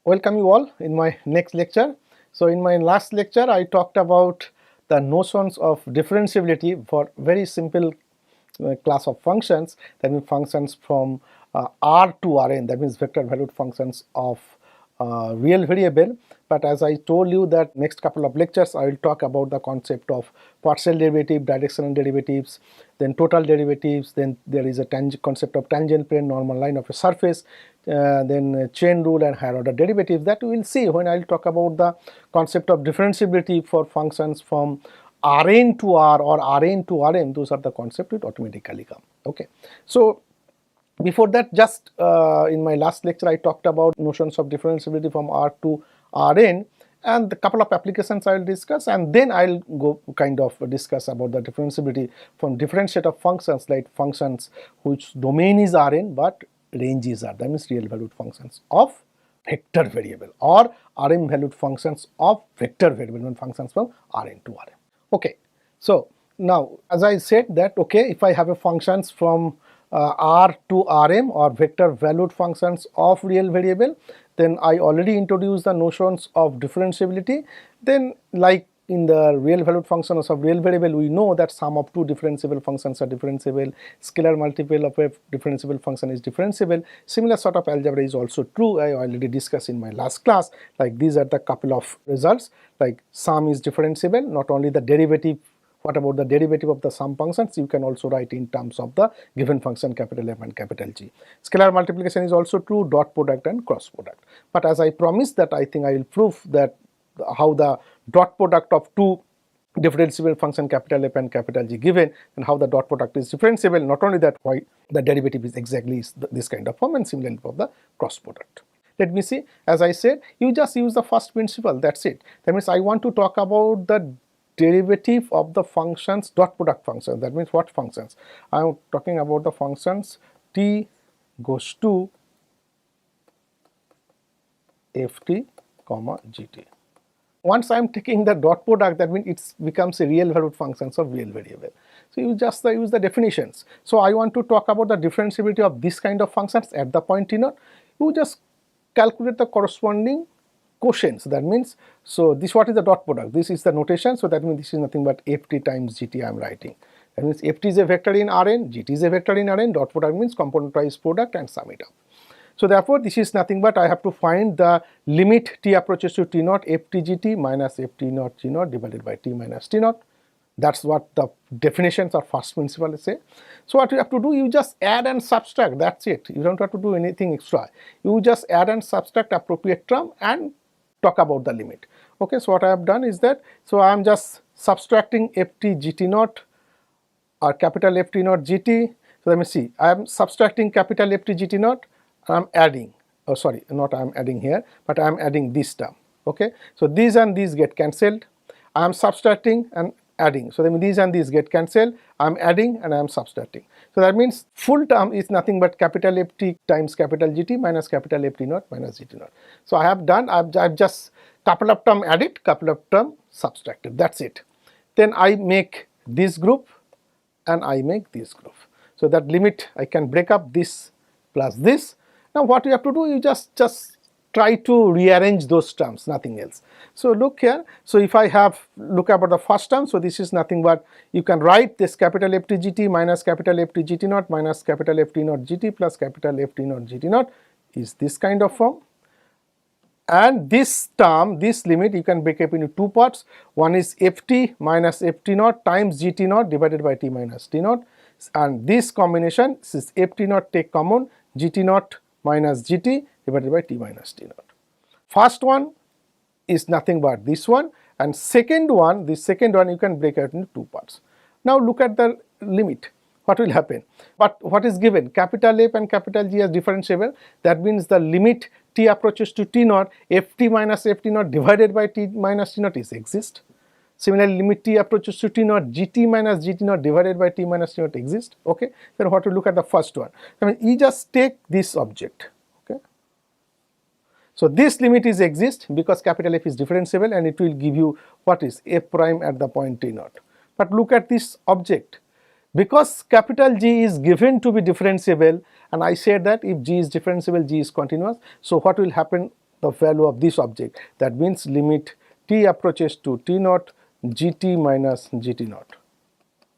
Welcome you all in my next lecture. So in my last lecture I talked about the notions of differentiability for very simple class of functions, that means functions from R to Rn, that means vector valued functions of real variable. But as I told you that next couple of lectures I will talk about the concept of partial derivative, directional derivatives, then total derivatives, then there is a concept of tangent plane, normal line of a surface, then chain rule and higher order derivatives, that we will see when I will talk about the concept of differentiability for functions from Rn to R or Rn to Rm. Those are the concepts which automatically come. Okay. So before that, just in my last lecture I talked about notions of differentiability from R to Rn, and a couple of applications I will discuss, and then I will go kind of discuss about the differentiability from different set of functions, like functions whose domain is Rn but range is R, that means real valued functions of vector variable, or Rm valued functions of vector variable, and functions from Rn to Rm. Okay, so now as I said that, okay, if I have a functions from R to Rm or vector valued functions of real variable, then I already introduced the notions of differentiability. Then like in the real valued functions of real variable, we know that sum of two differentiable functions are differentiable, scalar multiple of a differentiable function is differentiable. Similar sort of algebra is also true. I already discussed in my last class. Like these are the couple of results, like sum is differentiable, not only the derivative. What about the derivative of the sum functions? You can also write in terms of the given function capital F and capital G. Scalar multiplication is also true, dot product and cross product. But as I promised that I think I will prove that how the dot product of two differentiable function capital F and capital G given, and how the dot product is differentiable. Not only that, why the derivative is exactly this kind of form, and similarly for the cross product. Let me see, as I said, you just use the first principle, that's it. That means I want to talk about the derivative of the functions dot product functions. That means what functions? I am talking about the functions t goes to ft comma gt. Once I am taking the dot product, that means it becomes a real valued functions of real variable. So you just use the definitions. So I want to talk about the differentiability of this kind of functions at the point t naught. You just calculate the corresponding quotients. That means, so this, what is the dot product? This is the notation. So that means this is nothing but ft times gt I am writing. That means ft is a vector in Rn, gt is a vector in Rn, dot product means componentized product and sum it up. So therefore this is nothing but I have to find the limit t approaches to t naught ft gt minus ft naught g naught divided by t minus t naught. That's what the definitions or first principle say. So what you have to do, you just add and subtract, that's it. You don't have to do anything extra. You just add and subtract appropriate term and talk about the limit. Okay, so what I have done is that, so I am just subtracting ft gt naught or capital ft naught gt. So let me see, I am subtracting capital ft gt naught, I am adding, oh sorry, not I am adding here, but I am adding this term. Okay, so these and these get cancelled. I am subtracting and adding. So then these and these get cancelled. I am adding and I am subtracting. So that means full term is nothing but capital Ft times capital GT minus capital Ft naught minus GT naught. So I have done, I've just couple of term added, couple of term subtracted. That's it. Then I make this group and I make this group. So that limit I can break up this plus this. Now what you have to do, you just try to rearrange those terms, nothing else. So look here, so if I have, look about the first term, so this is nothing but, you can write this capital Ft gt minus capital Ft gt naught minus capital Ft naught gt plus capital Ft naught gt naught is this kind of form. And this term, this limit, you can break up into two parts. One is Ft minus Ft naught times gt naught divided by t minus t naught, and this combination, this is Ft naught take common, gt naught minus gt divided by t minus t naught. First one is nothing but this one, and second one, this second one you can break out into two parts. Now look at the limit, what will happen? But what is given? Capital F and capital G as differentiable, that means the limit t approaches to t naught, ft minus ft naught divided by t minus t naught is exist. Similarly, limit t approaches to t naught, gt minus gt naught divided by t minus t naught exist. Okay, then what to look at the first one? I mean, you just take this object. Okay, so this limit is exist because capital F is differentiable and it will give you what is f prime at the point t naught. But look at this object, because capital G is given to be differentiable, and I said that if G is differentiable, G is continuous. So what will happen the value of this object. That means limit t approaches to t naught gt minus gt naught.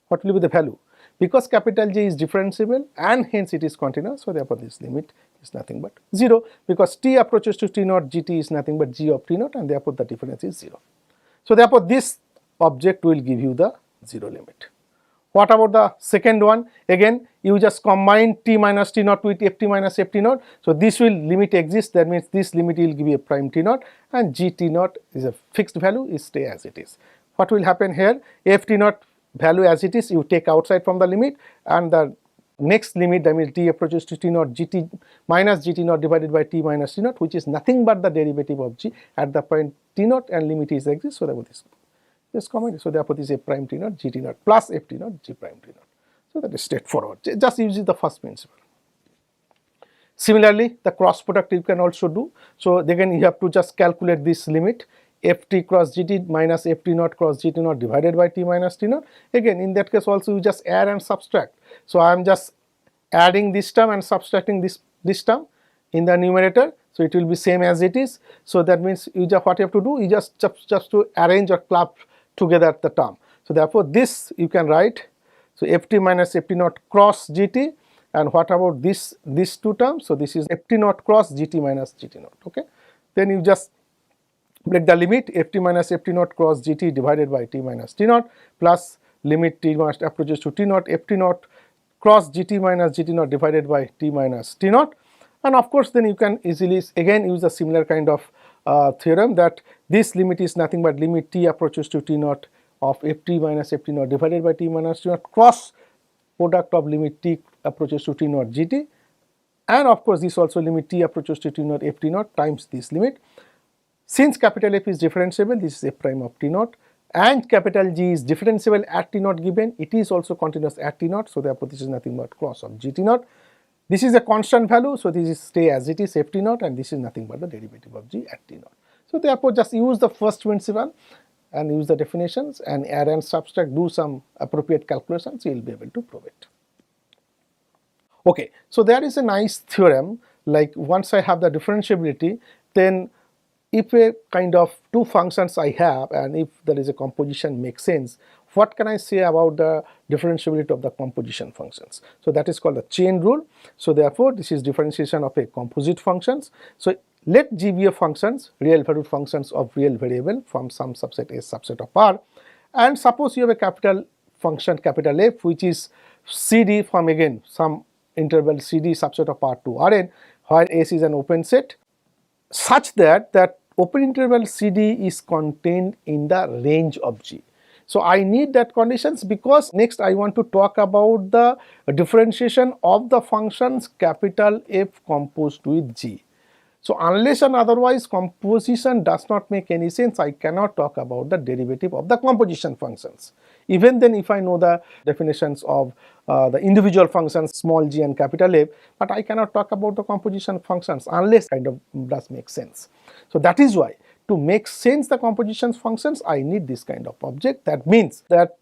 What will be the value? Because capital G is differentiable and hence it is continuous, so therefore this limit is nothing but 0, because t approaches to t naught gt is nothing but g of t naught, and therefore the difference is 0. So therefore this object will give you the 0 limit. What about the second one? Again, you just combine t minus t naught with ft minus ft naught. So this will limit exists, that means this limit will give you a prime t naught, and gt naught is a fixed value, is stay as it is. What will happen here? Ft naught value as it is, you take outside from the limit, and the next limit, that means t approaches to t naught gt minus gt naught divided by t minus t naught, which is nothing but the derivative of g at the point t naught, and limit is exists, so therefore this comment, so therefore this is a prime t naught gt naught plus ft naught g prime t naught. So that is straightforward, just using the first principle. Similarly, the cross product you can also do. So again you have to just calculate this limit ft cross gt minus ft naught cross gt naught divided by t minus t naught. Again in that case also you just add and subtract. So I am just adding this term and subtracting this term in the numerator, so it will be same as it is. So that means you just, what you have to do, you just to arrange or club together the term. So therefore this you can write, so ft minus ft naught cross gt, and what about these two terms? So this is ft naught cross gt minus gt naught. Okay, then you just break the limit ft minus ft naught cross gt divided by t minus t naught plus limit t must approaches to t naught ft naught cross gt minus gt naught divided by t minus t naught. And of course then you can easily again use a similar kind of theorem, that this limit is nothing but limit t approaches to t naught of ft minus ft naught divided by t minus t naught cross product of limit t approaches to t naught gt, and of course this also limit t approaches to t naught ft naught times this limit. Since capital F is differentiable, this is f prime of t naught, and capital G is differentiable at t naught given, it is also continuous at t naught, so therefore this is nothing but cross of g t naught. This is a constant value, so this is stay as it is f t naught, and this is nothing but the derivative of g at t naught. So therefore just use the first principle and use the definitions and add and subtract, do some appropriate calculations, you will be able to prove it. Okay, so there is a nice theorem, like once I have the differentiability, then if a kind of two functions I have, and if there is a composition makes sense, what can I say about the differentiability of the composition functions? So that is called the chain rule. So therefore this is differentiation of a composite functions. So let G be a functions, real valued functions of real variable from some subset S subset of R, and suppose you have a capital function capital F which is CD from again some interval CD subset of R to Rn, where S is an open set, such that open interval CD is contained in the range of G. So I need that conditions, because next I want to talk about the differentiation of the functions capital F composed with G. So unless and otherwise composition does not make any sense, I cannot talk about the derivative of the composition functions. Even then if I know the definitions of the individual functions small g and capital F, but I cannot talk about the composition functions unless kind of does make sense. So that is why to make sense the composition functions I need this kind of object. That means that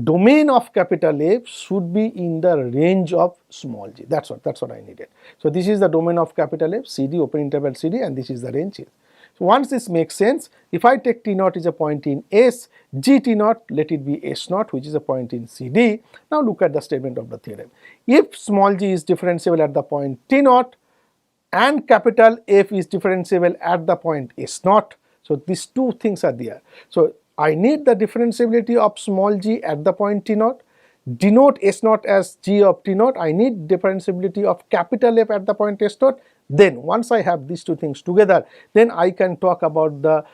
domain of capital F should be in the range of small g. That's what I needed. So this is the domain of capital F, CD, open interval CD, and this is the range here. So once this makes sense, if I take t naught is a point in S, g t naught let it be S naught which is a point in CD. Now look at the statement of the theorem. If small g is differentiable at the point t naught and capital F is differentiable at the point S naught, so these two things are there. So I need the differentiability of small g at the point t naught, denote S naught as g of t naught, I need differentiability of capital F at the point S naught. Then once I have these two things together, then I can talk about the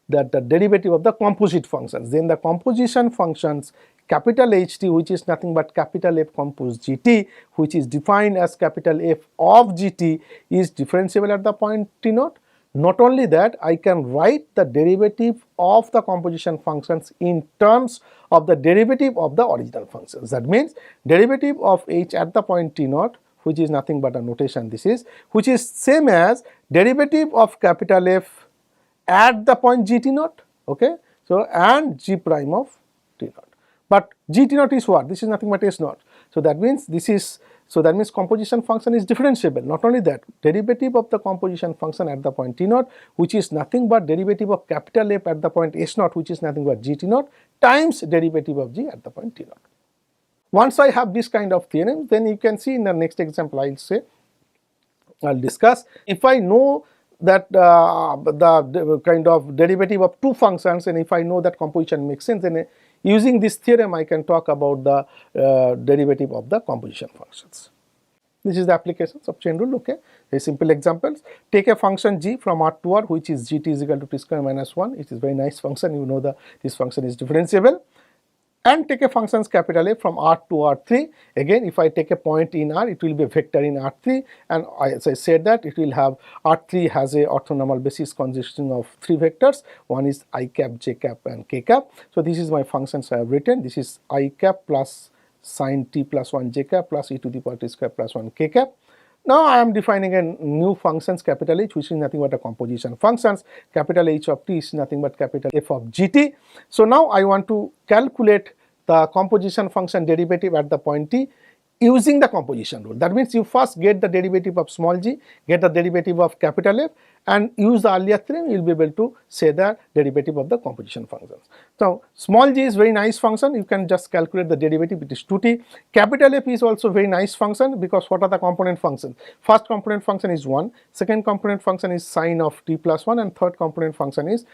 derivative of the composite functions. Then the composition functions capital HT, which is nothing but capital F compose GT, which is defined as capital F of GT, is differentiable at the point t naught. Not only that, I can write the derivative of the composition functions in terms of the derivative of the original functions. That means derivative of h at the point t naught, which is nothing but a notation this is, which is same as derivative of capital F at the point g t naught, okay. So and g prime of t naught. But g t naught is what? This is nothing but S naught. So that means this is So that means composition function is differentiable. Not only that, derivative of the composition function at the point t naught, which is nothing but derivative of capital F at the point s naught, which is nothing but gt naught, times derivative of g at the point t naught. Once I have this kind of theorem, then you can see in the next example I'll discuss. If I know that the kind of derivative of two functions, and if I know that composition makes sense, then using this theorem I can talk about the derivative of the composition functions. This is the applications of chain rule. Okay, very simple examples. Take a function g from R to R, which is gt is equal to t square minus 1. It is very nice function. You know this function is differentiable. And take a function capital A from R to R3. Again, if I take a point in R, it will be a vector in R3, and as I said that it will have R3 has a orthonormal basis consisting of three vectors. One is I cap, j cap, and k cap. So this is my functions I have written. This is I cap plus sine t plus 1 j cap plus e to the power t square plus 1 k cap. Now I am defining a new functions capital H, which is nothing but a composition functions. Capital H of t is nothing but capital F of gt. So now I want to calculate the composition function derivative at the point t using the composition rule. That means you first get the derivative of small g, get the derivative of capital F, and use the earlier theorem, you will be able to say the derivative of the composition functions. So small g is very nice function, you can just calculate the derivative, it is 2t. Capital F is also very nice function, because what are the component functions? First component function is 1, second component function is sine of t plus 1, and third component function is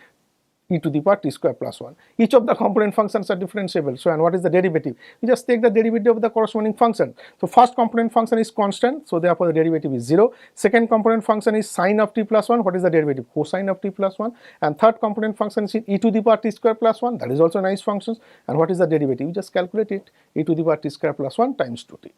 e to the power t square plus 1. Each of the component functions are differentiable. So, and what is the derivative? You just take the derivative of the corresponding function. So, first component function is constant, so therefore the derivative is 0. Second component function is sine of t plus 1. What is the derivative? Cosine of t plus 1. And third component function is e to the power t square plus 1. That is also nice functions. And what is the derivative? You just calculate it, e to the power t square plus 1 times 2t.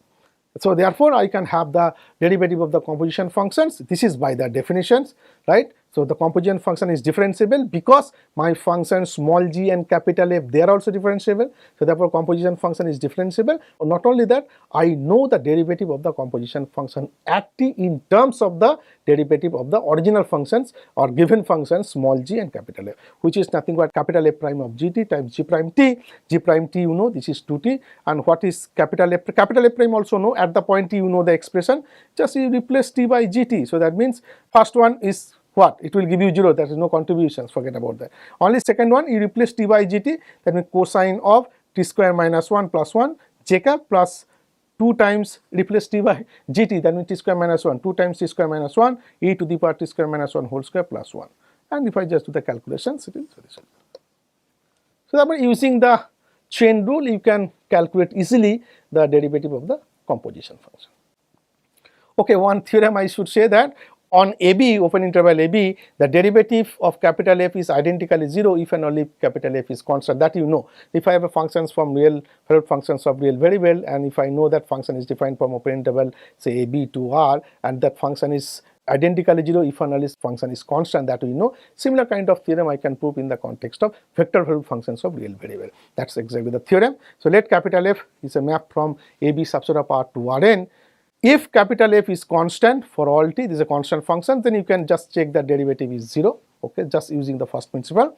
So, therefore, I can have the derivative of the composition functions. This is by the definitions, right? So, the composition function is differentiable because my functions small g and capital F, they are also differentiable. So, therefore, composition function is differentiable. Not only that, I know the derivative of the composition function at t in terms of the derivative of the original functions or given functions small g and capital F, which is nothing but capital F prime of gt times g prime t. G prime t, you know, this is 2t. And what is capital F? Capital F prime also know, at the point t you know the expression, just you replace t by gt. So, that means first one is what? It will give you 0, there is no contributions, forget about that. Only second one, you replace t by gt, that means cosine of t square minus 1 plus 1 j cap plus 2 times replace t by gt, that means t square minus 1, 2 times t square minus 1 e to the power t square minus 1 whole square plus 1. And if I just do the calculations, it is very simple. So, therefore, using the chain rule, you can calculate easily the derivative of the composition function. Okay, one theorem I should say that on AB, open interval AB, the derivative of capital F is identically 0 if and only if capital F is constant. That you know. If I have a functions from real valued functions of real variable, and if I know that function is defined from open interval say AB to R, and that function is identically 0 if and only function is constant, that we know. Similar kind of theorem I can prove in the context of vector valued functions of real variable. That's exactly the theorem. So, let capital F is a map from AB subset of R to Rn. If capital F is constant for all t, this is a constant function, then you can just check that derivative is 0, okay, just using the first principle.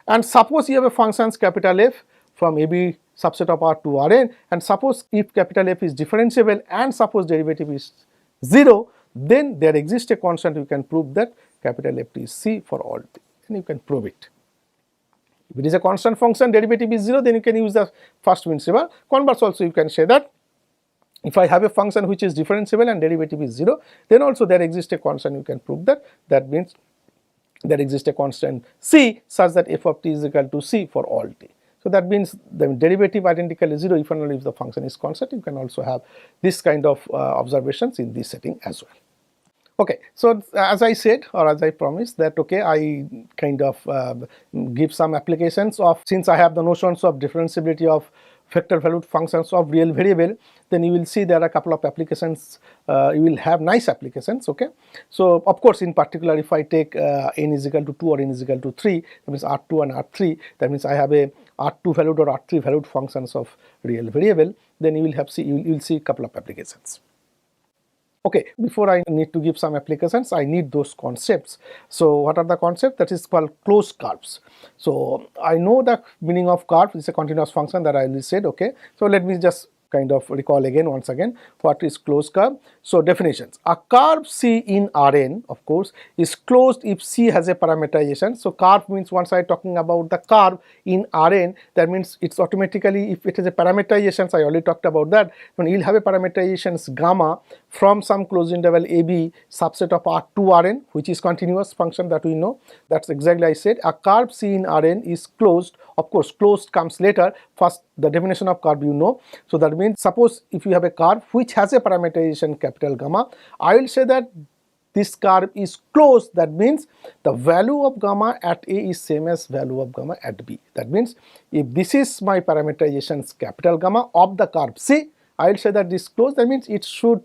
And suppose you have a functions capital F from AB subset of R to Rn, and suppose if capital F is differentiable and suppose derivative is 0, then there exists a constant, you can prove that capital F is C for all t, and you can prove it. If it is a constant function, derivative is 0, then you can use the first principle. Converse also you can say that if I have a function which is differentiable and derivative is 0, then also there exists a constant, you can prove that. That means there exists a constant C such that f of t is equal to C for all t. So, that means the derivative identically 0 if and only if the function is constant. You can also have this kind of observations in this setting as well. Okay, so as I said, or as I promised that okay, I kind of give some applications of, since I have the notions of differentiability of vector valued functions of real variable, then you will see there are a couple of applications, you will have nice applications, okay. So, of course, in particular if I take n is equal to 2 or n is equal to 3, that means R2 and R3, that means I have a R2 valued or R3 valued functions of real variable, then you will have you will see a couple of applications. Okay, before I need to give some applications, I need those concepts. So, what are the concepts? That is called closed curves. So, I know the meaning of curve is a continuous function that I already said, okay. So, let me just kind of recall again once again what is closed curve. So definitions: a curve C in Rn, of course, is closed if C has a parameterization. So curve means, once I talking about the curve in Rn, that means it's automatically, if it has a parameterization, I already talked about that, when you'll have a parameterizations gamma from some closed interval AB subset of R to Rn, which is continuous function that we know. That's exactly I said. A curve C in Rn is closed. Of course, closed comes later. First, the definition of curve you know. So that means, suppose if you have a curve which has a parameterization capital gamma, I will say that this curve is closed. That means the value of gamma at A is same as value of gamma at B. That means if this is my parameterizations capital gamma of the curve C, I will say that this closed. That means it should,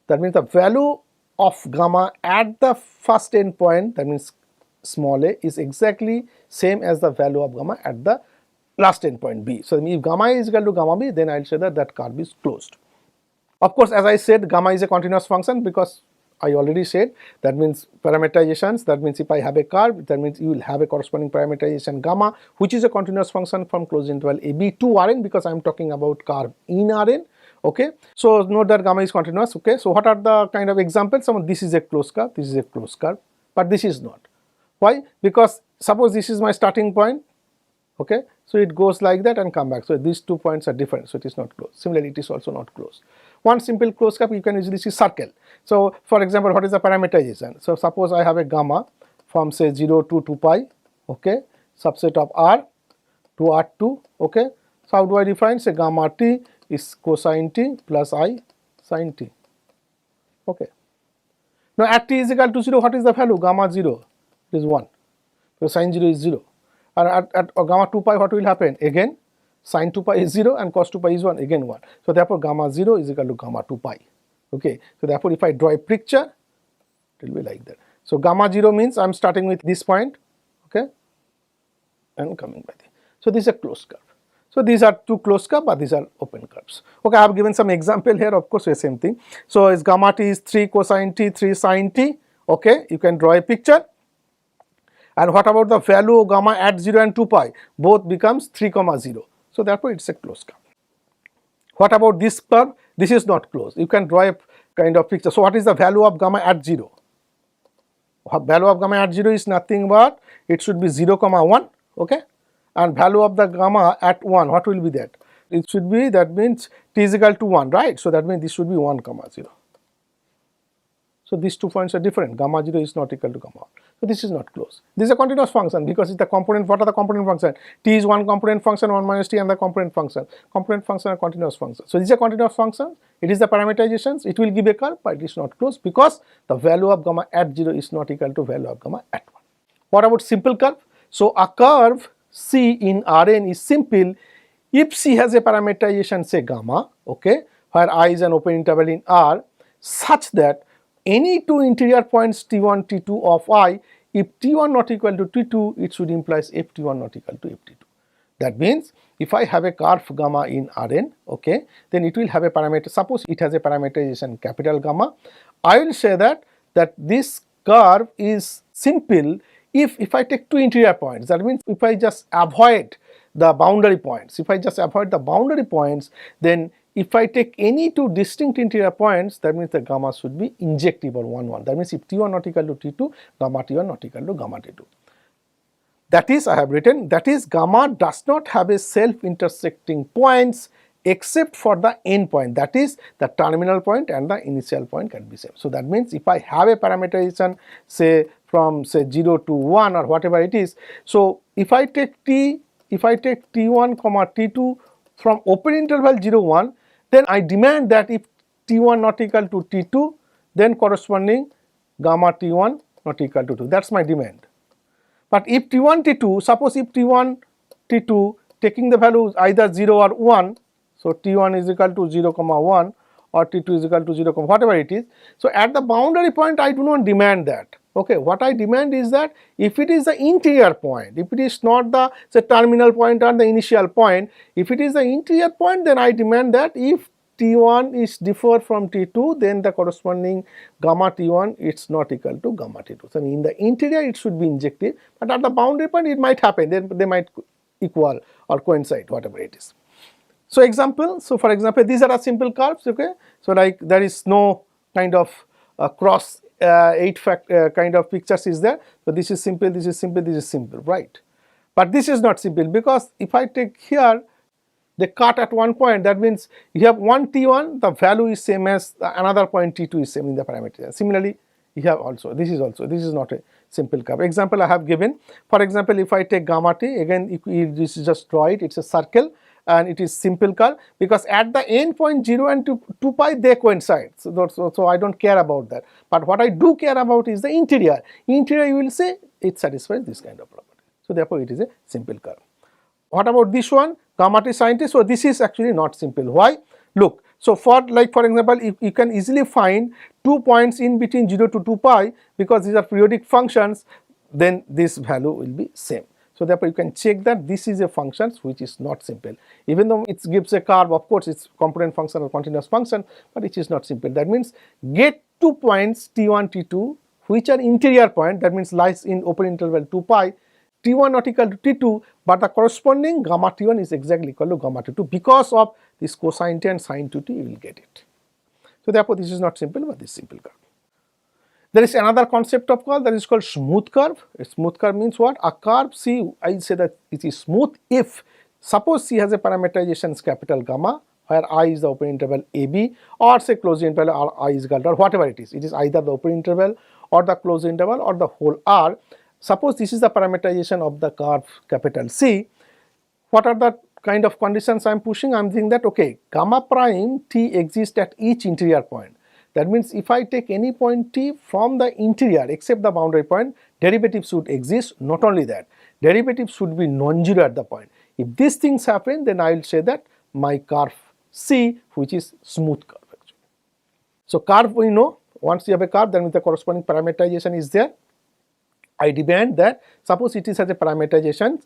that means the value of gamma at the first endpoint, that means small a, is exactly same as the value of gamma at the last endpoint B. So if gamma is equal to gamma B, then I will say that that curve is closed. Of course, as I said, gamma is a continuous function, because I already said that means parameterizations. That means if I have a curve, that means you will have a corresponding parameterization gamma, which is a continuous function from closed interval AB to Rn, because I am talking about curve in Rn. Okay, so note that gamma is continuous. Okay, so what are the kind of examples? This is a closed curve, this is a closed curve, but this is not. Why? Because suppose this is my starting point. Okay, so it goes like that and come back. So these 2 points are different, so it is not closed. Similarly, it is also not closed. One simple closed curve, you can easily see circle. So for example, what is the parameterization? So suppose I have a gamma from say 0 to 2 pi, okay, subset of R to R2, okay. So how do I define? Say gamma t is cosine t plus I sin t, okay. Now at t is equal to 0, what is the value? Gamma 0 is 1, so sin 0 is 0. And at gamma 2 pi, what will happen? Again, sin 2 pi is 0 and cos 2 pi is 1, again 1. So therefore gamma 0 is equal to gamma 2 pi. Okay. So therefore if I draw a picture, it will be like that. So gamma 0 means I am starting with this point, okay, and coming by this. So this is a closed curve. So these are two closed curves, but these are open curves. Okay, I have given some example here, of course, the same thing. So as gamma t is 3 cosine t, 3 sin t, okay, you can draw a picture. And what about the value of gamma at 0 and 2 pi? Both becomes 3 comma 0. So therefore it's a closed curve. What about this curve? This is not closed. You can draw a kind of picture. So what is the value of gamma at 0? Value of gamma at 0 is nothing but it should be 0 comma 1, okay, and value of the gamma at 1, what will be that? It should be, that means t is equal to 1, right? So that means this should be 1 comma 0. So these 2 points are different. Gamma 0 is not equal to gamma 1. So this is not closed. This is a continuous function because it's the component. What are the component function? T is one component function, 1 minus t, and the component function. Component function are continuous function. So this is a continuous function. It is the parameterizations. It will give a curve, but it is not closed because the value of gamma at 0 is not equal to value of gamma at 1. What about simple curve? So a curve C in Rn is simple if C has a parameterization, say gamma, okay, where I is an open interval in R, such that any two interior points T1, T2 of I, if T1 not equal to T2, it should imply Ft1 not equal to Ft2. That means if I have a curve gamma in Rn, okay, then it will have a parameter. Suppose it has a parameterization capital gamma. I will say that this curve is simple if I take two interior points. That means if I just avoid the boundary points, then if I take any two distinct interior points, that means the gamma should be injective or 1, 1. That means if T1 not equal to T2, gamma T1 not equal to gamma T2. That is, I have written, that is gamma does not have a self-intersecting points except for the end point, that is the terminal point and the initial point can be same. So that means if I have a parameterization say from say 0 to 1 or whatever it is, so if I take T1 comma T2 from open interval 0, 1, then I demand that if T1 not equal to T2, then corresponding gamma T1 not equal to 2. That's my demand. But if T1, T2, suppose if T1, T2 taking the values either 0 or 1, so T1 is equal to 0, 1 or T2 is equal to 0, whatever it is. So at the boundary point, I do not demand that. Okay, what I demand is that if it is the interior point, if it is not the say terminal point or the initial point, if it is the interior point, then I demand that if T1 is differ from T2, then the corresponding gamma T1 it's not equal to gamma T2. So in the interior it should be injective, but at the boundary point it might happen, they might equal or coincide, whatever it is. So example, so for example, these are a simple curves, okay. So like there is no kind of cross 8 kind of pictures is there. So this is simple, this is simple, this is simple, right? But this is not simple, because if I take here they cut at one point, that means you have one T1, the value is same as another point T2 is same in the parameter. Similarly, you have also, this is not a simple curve. Example I have given, for example, if I take gamma T, again if you just draw it, it's a circle and it is simple curve, because at the end point 0 and 2 pi they coincide. So I don't care about that. But what I do care about is the interior. Interior, you will say it satisfies this kind of property. So therefore it is a simple curve. What about this one, gamma T sin T? So this is actually not simple. Why? Look, so for example, if you can easily find 2 points in between 0 to 2 pi, because these are periodic functions, then this value will be same. So therefore you can check that this is a function which is not simple. Even though it gives a curve, of course it's component function or continuous function, but it is not simple. That means get 2 points T1, T2 which are interior point, that means lies in open interval 2 pi, T1 not equal to T2, but the corresponding gamma T1 is exactly equal to gamma T2. Because of this cosine T and sine 2T, you will get it. So therefore this is not simple, but this is simple curve. There is another concept of curve that is called smooth curve. A smooth curve means what? A curve C, I say that it is smooth if, suppose C has a parameterization capital gamma, where I is the open interval AB, or say closed interval or I is equal to, or whatever it is either the open interval or the closed interval or the whole R. Suppose this is the parameterization of the curve capital C. What are the kind of conditions I am pushing? I am thinking that, okay, gamma prime T exists at each interior point. That means if I take any point T from the interior except the boundary point, derivative should exist. Not only that, derivative should be non-zero at the point. If these things happen, then I will say that my curve C, which is smooth curve actually. So curve, we know, once you have a curve, then with the corresponding parameterization is there. I demand that, suppose it is as a parameterization,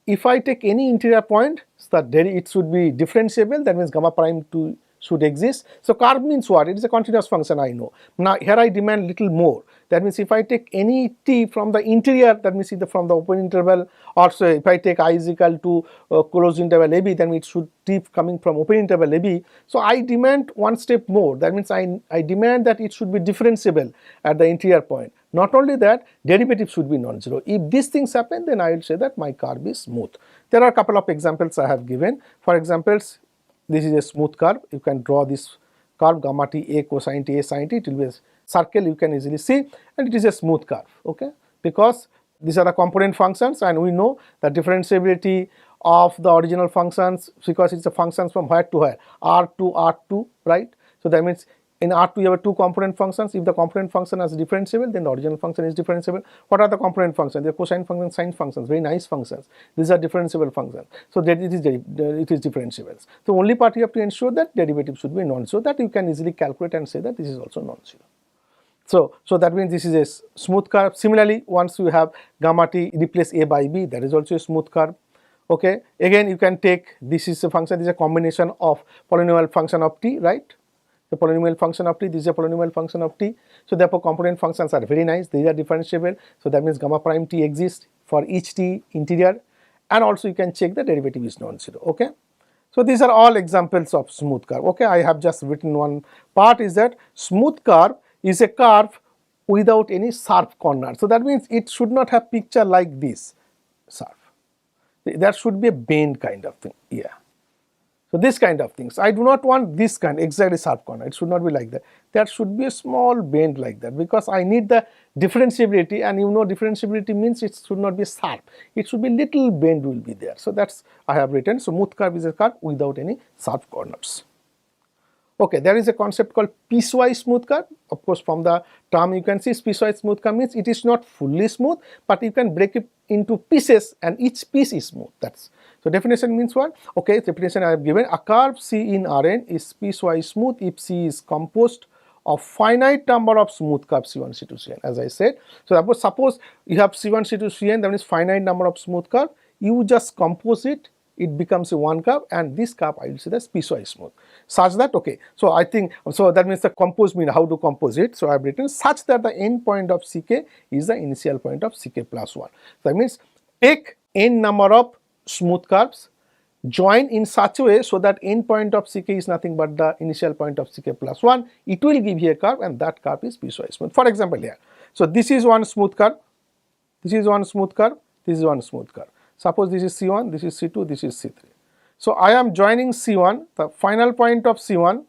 if I take any interior point, it should be differentiable, that means gamma prime 2 should exist. So curve means what? It is a continuous function, I know. Now here I demand little more. That means if I take any T from the interior, that means either from the open interval, or so if I take I is equal to closed interval AB, then it should T coming from open interval AB. So I demand one step more. That means I demand that it should be differentiable at the interior point. Not only that, derivative should be non-zero. If these things happen, then I will say that my curve is smooth. There are a couple of examples I have given. For examples, this is a smooth curve. You can draw this curve gamma T A cosine T A sin T. It will be a circle, you can easily see, and it is a smooth curve, okay, because these are the component functions, and we know the differentiability of the original functions, because it's a functions from where to where, R to R2, right? So that means in R2 you have two component functions. If the component function is differentiable, then the original function is differentiable. What are the component functions? They are cosine functions, sine functions, very nice functions. These are differentiable functions. So that it is differentiable. So only part you have to ensure that derivative should be non-zero, that you can easily calculate and say that this is also non-zero. So that means this is a smooth curve. Similarly, once you have gamma T replace A by B, that is also a smooth curve. Okay, again you can take, this is a function, this is a combination of polynomial function of T, right? The polynomial function of T, this is a polynomial function of T. So therefore component functions are very nice, they are differentiable. So that means gamma prime T exists for each T interior, and also you can check the derivative is non-zero. Okay, so these are all examples of smooth curve. Okay, I have just written one part, is that smooth curve is a curve without any sharp corner. So that means it should not have picture like this sharp. There should be a bend kind of thing. Yeah. So this kind of things. I do not want this kind exactly sharp corner. It should not be like that. There should be a small bend like that, because I need the differentiability, and you know differentiability means it should not be sharp. It should be little bend will be there. So that's I have written. So smooth curve is a curve without any sharp corners. Okay, there is a concept called piecewise smooth curve. Of course, from the term you can see piecewise smooth curve means it is not fully smooth, but you can break it into pieces and each piece is smooth. That's so definition means what? Okay, definition I have given: a curve C in Rn is piecewise smooth if C is composed of finite number of smooth curves C1, C2, Cn. As I said, so suppose you have C1, C2, Cn, that means finite number of smooth curve. You just compose it. It becomes a one curve, and this curve I will say that's piecewise smooth. Such that, okay, so I think, so that means the compose mean how to compose it. So I have written such that the end point of Ck is the initial point of Ck plus 1. So that means take n number of smooth curves, join in such a way so that end point of ck is nothing but the initial point of ck plus 1, it will give you a curve, and that curve is piecewise smooth. For example here, so this is one smooth curve, this is one smooth curve, this is one smooth curve. Suppose this is C1, this is C2, this is C3. So I am joining C1, the final point of C1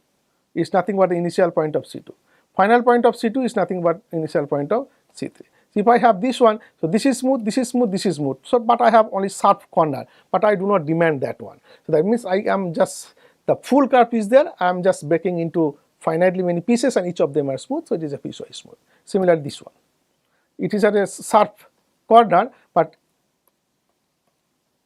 is nothing but the initial point of C2. Final point of C2 is nothing but initial point of C3. So if I have this one, so this is smooth, this is smooth, this is smooth. So but I have only sharp corner, but I do not demand that one. So that means I am just, the full curve is there, I am just breaking into finitely many pieces and each of them are smooth, so it is a piecewise smooth. Similarly this one, it is at a sharp corner, but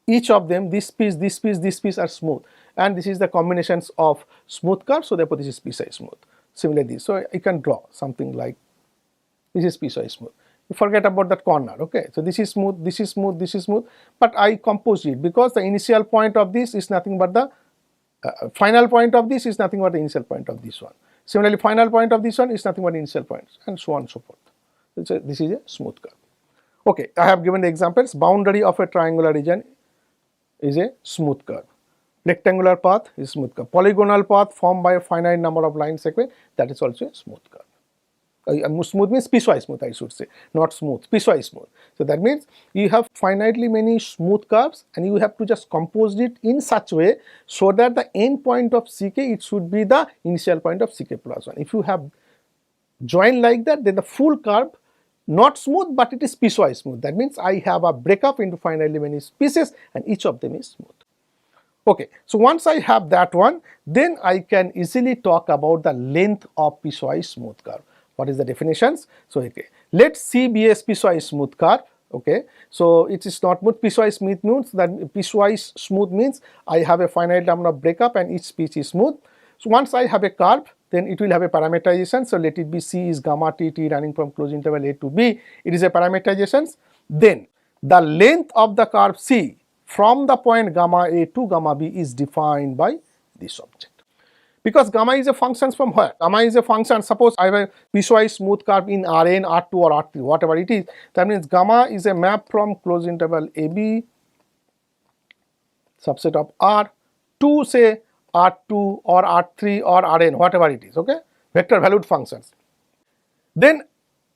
each of them, this piece, this piece, this piece are smooth, and this is the combinations of smooth curve, so therefore this is piecewise smooth. Similarly this, so you can draw something like this is piecewise smooth. You forget about that corner, okay. So this is smooth, this is smooth, this is smooth, but I composed it because the initial point of this is nothing but the final point of this is nothing but the initial point of this one. Similarly, final point of this one is nothing but the initial point, and so on and so forth. So this is a smooth curve. Okay, I have given the examples. Boundary of a triangular region is a smooth curve. Rectangular path is smooth curve. Polygonal path formed by a finite number of line segments, that is also a smooth curve. Smooth means piecewise smooth, I should say, not smooth, piecewise smooth. So that means you have finitely many smooth curves and you have to just compose it in such way so that the end point of ck, it should be the initial point of ck plus 1. If you have joined like that, then the full curve not smooth, but it is piecewise smooth. That means I have a breakup into finitely many pieces and each of them is smooth. Okay, so once I have that one, then I can easily talk about the length of piecewise smooth curve. What is the definitions? So okay, let C be a piecewise smooth curve. Okay, so it is not smooth. Piecewise smooth means that piecewise smooth means I have a finite number of breakup and each piece is smooth. So once I have a curve, then it will have a parameterization. So let it be C is gamma t, t running from closed interval a to b. It is a parameterization. Then the length of the curve C from the point gamma a to gamma b is defined by this object. Because gamma is a function from where? Gamma is a function, suppose I have a piecewise smooth curve in Rn, R2 or R3, whatever it is. That means gamma is a map from closed interval AB, subset of R, to say R2 or R3 or Rn, whatever it is, okay? Vector valued functions. Then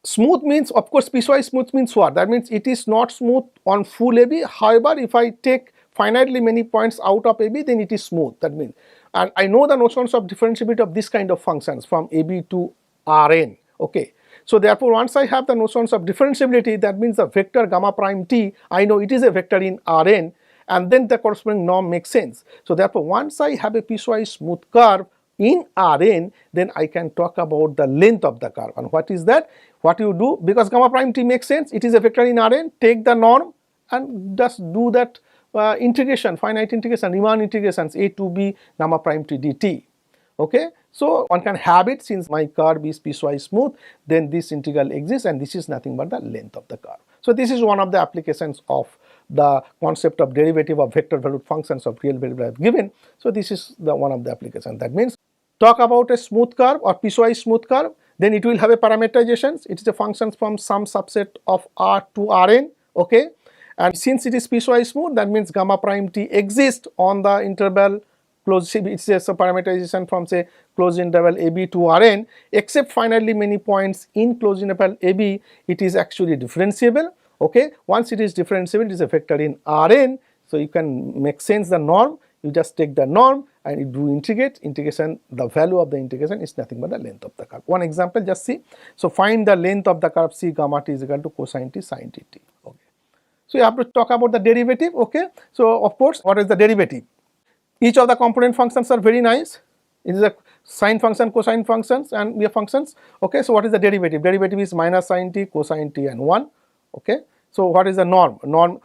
smooth means, of course, piecewise smooth means what? That means it is not smooth on full AB. However, if I take finitely many points out of AB, then it is smooth. That means, and I know the notions of differentiability of this kind of functions from AB to Rn, okay. So therefore, once I have the notions of differentiability, that means the vector gamma prime t, I know it is a vector in Rn, and then the corresponding norm makes sense. So therefore, once I have a piecewise smooth curve in Rn, then I can talk about the length of the curve. And what is that? What you do, because gamma prime t makes sense, it is a vector in Rn, take the norm and just do that integration, finite integration, Riemann integrations a to b gamma prime t dt. Okay, so one can have it, since my curve is piecewise smooth, then this integral exists and this is nothing but the length of the curve. So this is one of the applications of the concept of derivative of vector valued functions of real variable I have given. So this is the one of the applications. That means talk about a smooth curve or piecewise smooth curve, then it will have a parameterizations. It is a function from some subset of R to Rn, okay. And since it is piecewise smooth, that means gamma prime t exists on the interval closed, it's a parameterization from say closed interval AB to Rn, except finitely many points in closed interval AB, it is actually differentiable, okay. Once it is differentiable, it is a vector in Rn, so you can make sense the norm, you just take the norm and you do integration, the value of the integration is nothing but the length of the curve. One example, just see. So find the length of the curve C gamma t is equal to cosine t sin t t, okay. So you have to talk about the derivative, okay. So of course, what is the derivative? Each of the component functions are very nice. It is a sine function, cosine functions and wave functions, okay. So what is the derivative? Derivative is minus sin t, cosine t and 1, okay. So what is the norm? Norm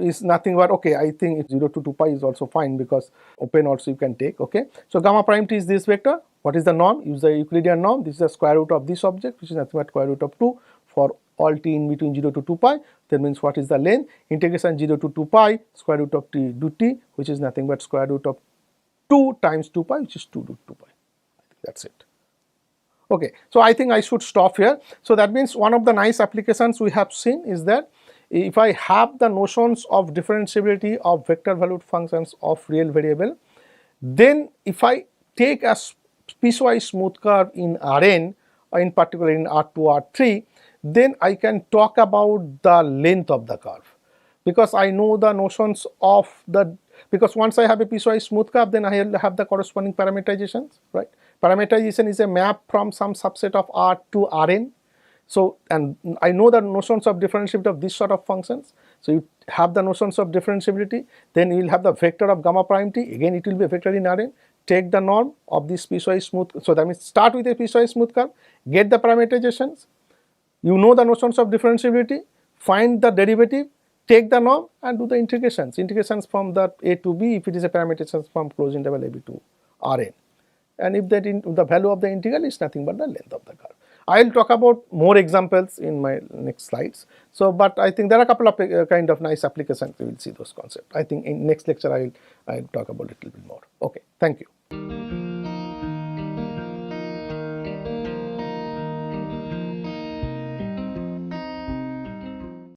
is nothing but, okay, I think it's 0 to 2 pi is also fine, because open also you can take, okay. So gamma prime t is this vector. What is the norm? Use the Euclidean norm. This is the square root of this object, which is nothing but square root of 2 for all t in between 0 to 2 pi. That means what is the length? Integration 0 to 2 pi square root of t do t, which is nothing but square root of 2 times 2 pi, which is 2 root 2 pi. I think that's it. Okay, so I think I should stop here. So that means one of the nice applications we have seen is that if I have the notions of differentiability of vector valued functions of real variable, then if I take a piecewise smooth curve in Rn, or in particular in R2, R3, then I can talk about the length of the curve, because I know the notions of the, because once I have a piecewise smooth curve, then I will have the corresponding parameterizations, right? Parameterization is a map from some subset of R to Rn. So, and I know the notions of differentiability of this sort of functions. So, you have the notions of differentiability, then you will have the vector of gamma prime t, again it will be a vector in Rn, take the norm of this piecewise smooth, so that means start with a piecewise smooth curve, get the parameterizations, you know the notions of differentiability, find the derivative, take the norm and do the integrations from the a to b if it is a parameterization from closed interval ab to Rn. And if that the value of the integral is nothing but the length of the curve. I will talk about more examples in my next slides. So, but I think there are a couple of kind of nice applications, we will see those concepts. I think in next lecture I will talk about a little bit more. Okay, thank you.